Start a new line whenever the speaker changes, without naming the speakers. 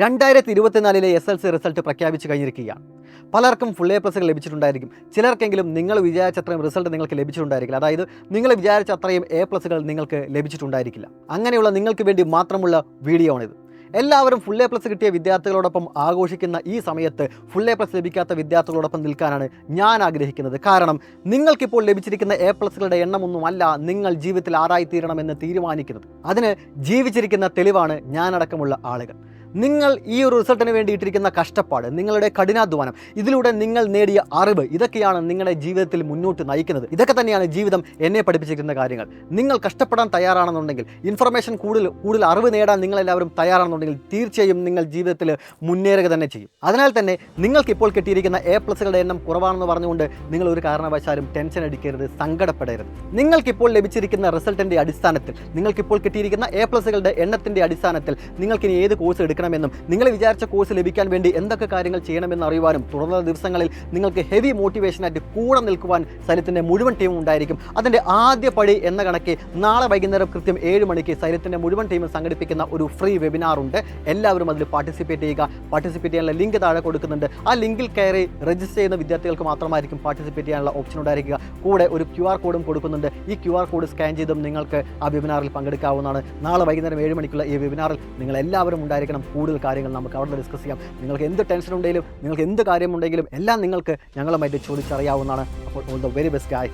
2024 SLC result പ്രഖ്യാപിച്ചു കഴിഞ്ഞിരിക്കുകയാണ്. പലർക്കും ഫുൾ എ പ്ലസുകൾ ലഭിച്ചിട്ടുണ്ടായിരിക്കും. ചിലർക്കെങ്കിലും നിങ്ങൾ വിചാരിച്ച അത്രയും റിസൾട്ട് നിങ്ങൾക്ക് ലഭിച്ചിട്ടുണ്ടായിരിക്കില്ല. അതായത് നിങ്ങൾ വിചാരിച്ച അത്രയും എ പ്ലസുകൾ നിങ്ങൾക്ക് ലഭിച്ചിട്ടുണ്ടായിരിക്കില്ല. അങ്ങനെയുള്ള നിങ്ങൾക്ക് വേണ്ടി മാത്രമുള്ള വീഡിയോ ആണിത്. എല്ലാവരും ഫുൾ എ പ്ലസ് കിട്ടിയ വിദ്യാർത്ഥികളോടൊപ്പം ആഘോഷിക്കുന്ന ഈ സമയത്ത് ഫുൾ എ പ്ലസ് ലഭിക്കാത്ത വിദ്യാർത്ഥികളോടൊപ്പം നിൽക്കാനാണ് ഞാൻ ആഗ്രഹിക്കുന്നത്. കാരണം നിങ്ങൾക്കിപ്പോൾ ലഭിച്ചിരിക്കുന്ന എ പ്ലസുകളുടെ എണ്ണമൊന്നുമല്ല നിങ്ങൾ ജീവിതത്തിൽ ആരായിത്തീരണമെന്ന് തീരുമാനിക്കുന്നത്. അതിന് ജീവിച്ചിരിക്കുന്ന തെളിവാണ് ഞാനടക്കമുള്ള ആളുകൾ. നിങ്ങൾ ഈ ഒരു റിസൾട്ടിന് വേണ്ടിയിട്ടിരിക്കുന്ന കഷ്ടപ്പാട്, നിങ്ങളുടെ കഠിനാധ്വാനം, ഇതിലൂടെ നിങ്ങൾ നേടിയ അറിവ്, ഇതൊക്കെയാണ് നിങ്ങളുടെ ജീവിതത്തിൽ മുന്നോട്ട് നയിക്കുന്നത്. ഇതൊക്കെ തന്നെയാണ് ജീവിതം എന്നെ പഠിപ്പിച്ചിരിക്കുന്ന കാര്യങ്ങൾ. നിങ്ങൾ കഷ്ടപ്പെടാൻ തയ്യാറാണെന്നുണ്ടെങ്കിൽ, ഇൻഫർമേഷൻ കൂടുതൽ അറിവ് നേടാൻ നിങ്ങളെല്ലാവരും തയ്യാറാണെന്നുണ്ടെങ്കിൽ തീർച്ചയായും നിങ്ങൾ ജീവിതത്തിൽ മുന്നേറുക തന്നെ ചെയ്യും. അതിനാൽ തന്നെ നിങ്ങൾക്കിപ്പോൾ കിട്ടിയിരിക്കുന്ന എ പ്ലസുകളുടെ എണ്ണം കുറവാണെന്ന് പറഞ്ഞുകൊണ്ട് നിങ്ങൾ ഒരു കാരണവശാലും ടെൻഷൻ അടിക്കരുത്, സങ്കടപ്പെടരുത്. നിങ്ങൾക്കിപ്പോൾ ലഭിച്ചിരിക്കുന്ന റിസൾട്ടിൻ്റെ അടിസ്ഥാനത്തിൽ, നിങ്ങൾക്കിപ്പോൾ കിട്ടിയിരിക്കുന്ന എ പ്ലസുകളുടെ എണ്ണത്തിൻ്റെ അടിസ്ഥാനത്തിൽ നിങ്ങൾക്കിനി ഏത് കോഴ്സ് എടുക്കണമെന്നും നിങ്ങൾ വിചാരിച്ച കോഴ്സ് ലഭിക്കാൻ വേണ്ടി എന്തൊക്കെ കാര്യങ്ങൾ ചെയ്യണമെന്ന് അറിയുവാനും തുടർന്ന ദിവസങ്ങളിൽ നിങ്ങൾക്ക് ഹെവി മോട്ടിവേഷനായിട്ട് കൂടെ നിൽക്കുവാൻ സൈലത്തിൻ്റെ മുഴുവൻ ടീമും ഉണ്ടായിരിക്കും. അതിൻ്റെ ആദ്യ പടി എന്ന കണക്ക് നാളെ വൈകുന്നേരം കൃത്യം 7 മണിക്ക് സൈലത്തിൻ്റെ മുഴുവൻ ടീമും സംഘടിപ്പിക്കുന്ന ഒരു ഫ്രീ വെബിനാർ ഉണ്ട്. എല്ലാവരും അതിൽ പാർട്ടിസിപ്പേറ്റ് ചെയ്യുക. പാർട്ടിസിപ്പേറ്റ് ചെയ്യാനുള്ള ലിങ്ക് താഴെ കൊടുക്കുന്നുണ്ട്. ആ ലിങ്കിൽ കയറി രജിസ്റ്റർ ചെയ്യുന്ന വിദ്യാർത്ഥികൾക്ക് മാത്രമായിരിക്കും പാർട്ടിസിപ്പേറ്റ് ചെയ്യാനുള്ള ഓപ്ഷൻ ഉണ്ടായിരിക്കുക. കൂടെ ഒരു QR കോഡും കൊടുക്കുന്നുണ്ട്. ഈ QR കോഡ് സ്കാൻ ചെയ്തും നിങ്ങൾക്ക് ആ വെബിനാറിൽ പങ്കെടുക്കാവുന്നതാണ്. നാളെ വൈകുന്നേരം 7 മണിക്കുള്ള ഈ വെബിനാറിൽ നിങ്ങൾ എല്ലാവരും ഉണ്ടായിരിക്കണം. കൂടുതൽ കാര്യങ്ങൾ നമുക്ക് അവിടെ ഡിസ്കസ് ചെയ്യാം. നിങ്ങൾക്ക് എന്ത് ടെൻഷൻ ഉണ്ടെങ്കിലും, നിങ്ങൾക്ക് എന്ത് കാര്യമുണ്ടെങ്കിലും എല്ലാം നിങ്ങൾക്ക് ഞങ്ങളുമായിട്ട് ചോദിച്ചറിയാവുന്നതാണ്. അപ്പോൾ ഓൾ ദ വെരി ബെസ്റ്റ് ഗായ്.